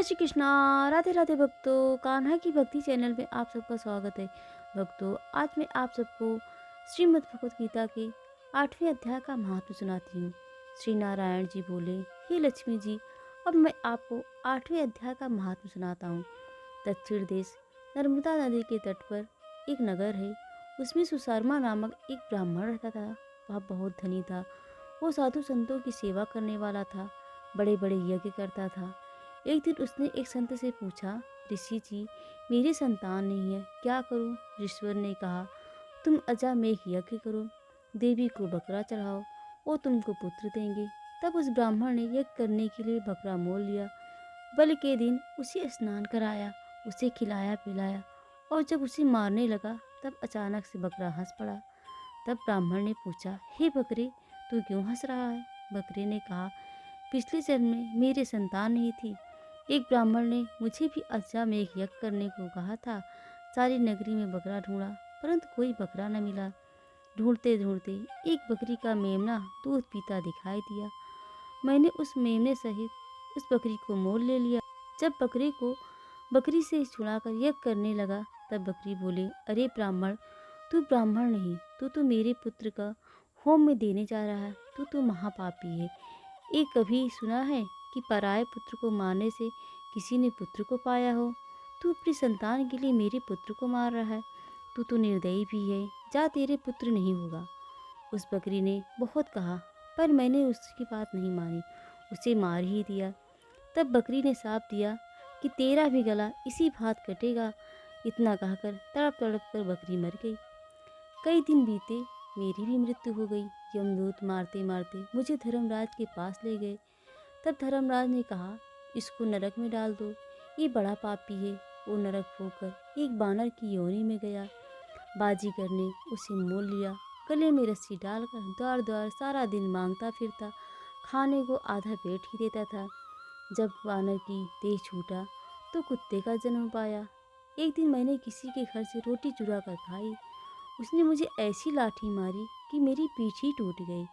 जय श्री कृष्णा। राधे राधे भक्तों, कान्हा की भक्ति चैनल में आप सबका स्वागत है। भक्तों, आज मैं आप सबको श्रीमद् भगवत गीता के 8वें अध्याय का महात्म्य सुनाती हूँ। श्री नारायण जी बोले, हे लक्ष्मी जी, अब मैं आपको 8वें अध्याय का महात्म्य सुनाता हूँ। दक्षिण देश नर्मदा नदी के तट पर एक नगर है। उसमें सुशर्मा नामक एक ब्राह्मण रहता था। वह बहुत धनी था। वो साधु संतों की सेवा करने वाला था, बड़े बड़े यज्ञ करता था। एक दिन उसने एक संत से पूछा, ऋषि जी, मेरी संतान नहीं है, क्या करूं? ऋषिवर ने कहा, तुम अजामेघ यज्ञ करो, देवी को बकरा चढ़ाओ, वो तुमको पुत्र देंगे। तब उस ब्राह्मण ने यज्ञ करने के लिए बकरा मोल लिया। बलि के दिन उसे स्नान कराया, उसे खिलाया पिलाया, और जब उसे मारने लगा तब अचानक से बकरा हंस पड़ा। तब ब्राह्मण ने पूछा, हे बकरे, तू क्यों हंस रहा है? बकरे ने कहा, पिछले जन्म में मेरी संतान नहीं थी। एक ब्राह्मण ने मुझे भी अश्वमेध यज्ञ करने को कहा था। सारी नगरी में बकरा ढूंढा, परंतु कोई बकरा न मिला। ढूंढते ढूंढते एक बकरी का मेमना दूध पीता दिखाई दिया। मैंने उस मेमने सहित उस बकरी को मोल ले लिया। जब बकरे को बकरी से छुड़ाकर यज्ञ करने लगा तब बकरी बोले, अरे ब्राह्मण, तू ब्राह्मण नहीं, तू तो मेरे पुत्र का होम में देने जा रहा है। तू तो महापापी है। एक कभी सुना है कि पराये पुत्र को मारने से किसी ने पुत्र को पाया हो? तू अपनी संतान के लिए मेरे पुत्र को मार रहा है। तू तो निर्दयी भी है। जा, तेरे पुत्र नहीं होगा। उस बकरी ने बहुत कहा, पर मैंने उसकी बात नहीं मानी, उसे मार ही दिया। तब बकरी ने शाप दिया कि तेरा भी गला इसी भात कटेगा। इतना कहकर तड़प तड़प कर बकरी मर गई। कई दिन बीते, मेरी भी मृत्यु हो गई। यमदूत मारते मारते मुझे धर्मराज के पास ले गए। तब धर्मराज ने कहा, इसको नरक में डाल दो, ये बड़ा पापी है। वो नरक होकर एक बानर की योनि में गया। बाजीगर ने उसे मोल लिया, गले में रस्सी डालकर द्वार द्वार सारा दिन मांगता फिरता, खाने को आधा पेट ही देता था। जब बानर की देह छूटा तो कुत्ते का जन्म पाया। एक दिन मैंने किसी के घर से रोटी चुरा कर खाई। उसने मुझे ऐसी लाठी मारी कि मेरी पीठ ही टूट गई।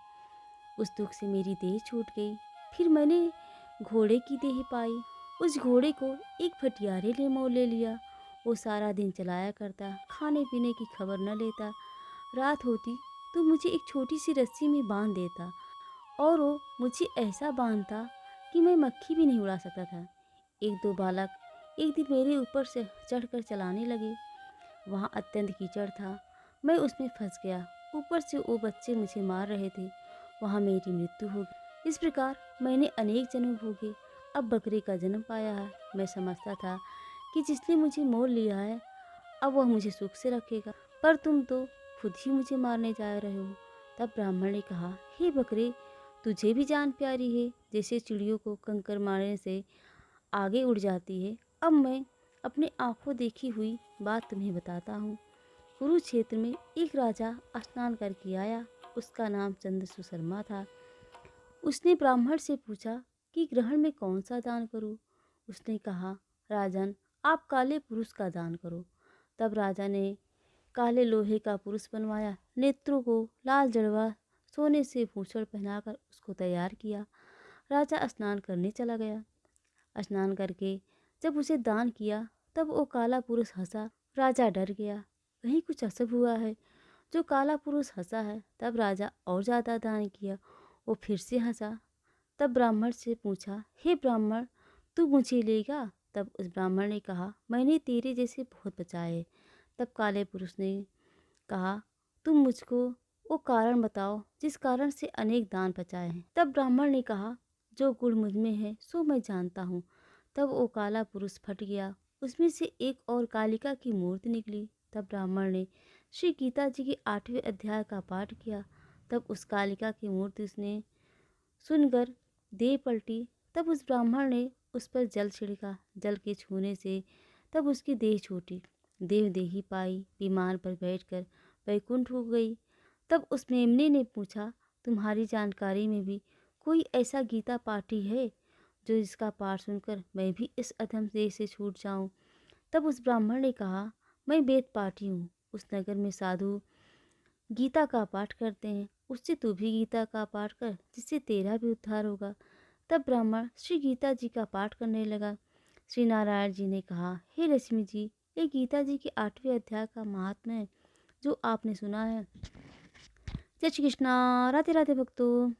उस दुख से मेरी देह छूट गई। फिर मैंने घोड़े की देह पाई। उस घोड़े को एक भटियारे ने मोल ले लिया। वो सारा दिन चलाया करता, खाने पीने की खबर न लेता। रात होती तो मुझे एक छोटी सी रस्सी में बांध देता, और वो मुझे ऐसा बांधता कि मैं मक्खी भी नहीं उड़ा सकता था। एक दो बालक एक दिन मेरे ऊपर से चढ़कर चलाने लगे। वहाँ अत्यंत कीचड़ था। मैं उसमें फंस गया। ऊपर से वो बच्चे मुझे मार रहे थे। वहाँ मेरी मृत्यु हो गई। इस प्रकार मैंने अनेक जन्म भोगे। अब बकरे का जन्म पाया है। मैं समझता था कि जिसने मुझे मोल लिया है अब वह मुझे सुख से रखेगा, पर तुम तो खुद ही मुझे मारने जा रहे हो। तब ब्राह्मण ने कहा, हे बकरे, तुझे भी जान प्यारी है, जैसे चिड़ियों को कंकर मारने से आगे उड़ जाती है। अब मैं अपने आंखों देखी हुई बात तुम्हें बताता हूँ। कुरुक्षेत्र में एक राजा स्नान करके आया। उसका नाम चंद्र सुशर्मा था। उसने ब्राह्मण से पूछा कि ग्रहण में कौन सा दान करूं? उसने कहा, राजन, आप काले पुरुष का दान करो। तब राजा ने काले लोहे का पुरुष बनवाया। नेत्रों को लाल जड़वा सोने से भूषण पहनाकर उसको तैयार किया। राजा स्नान करने चला गया। स्नान करके जब उसे दान किया तब वो काला पुरुष हंसा। राजा डर गया, कहीं कुछ अशुभ हुआ है। जो काला पुरुष हंसा है। तब राजा और ज़्यादा दान किया। वो फिर से हंसा। तब ब्राह्मण से पूछा, हे ब्राह्मण, तू मुझे लेगा? तब उस ब्राह्मण ने कहा, मैंने तेरे जैसे बहुत बचाए। तब काले पुरुष ने कहा, तुम मुझको वो कारण बताओ जिस कारण से अनेक दान बचाए हैं। तब ब्राह्मण ने कहा, जो गुण मुझ में है सो मैं जानता हूँ। तब वो काला पुरुष फट गया। उसमें से एक और कालिका की मूर्ति निकली। तब ब्राह्मण ने श्री गीता जी के 8वें अध्याय का पाठ किया। तब उस कालिका की मूर्ति उसने सुनकर देह पलटी। तब उस ब्राह्मण ने उस पर जल छिड़का। जल के छूने से तब उसकी देह छूटी। देव देही पाई। विमान पर बैठकर वैकुंठ हो गई। तब उस मेमने ने पूछा, तुम्हारी जानकारी में भी कोई ऐसा गीता पाठी है जो जिसका पाठ सुनकर मैं भी इस अधम देह से छूट जाऊं? तब उस ब्राह्मण ने कहा, मैं वेद पाठी हूँ। उस नगर में साधु गीता का पाठ करते हैं, उससे तू भी गीता का पाठ कर, जिससे तेरा भी उद्धार होगा। तब ब्राह्मण श्री गीता जी का पाठ करने लगा। श्री नारायण जी ने कहा, हे लक्ष्मी जी, ये गीता जी के 8वें अध्याय का महात्म्य है जो आपने सुना है। जय श्री कृष्णा। राधे राधे भक्तों।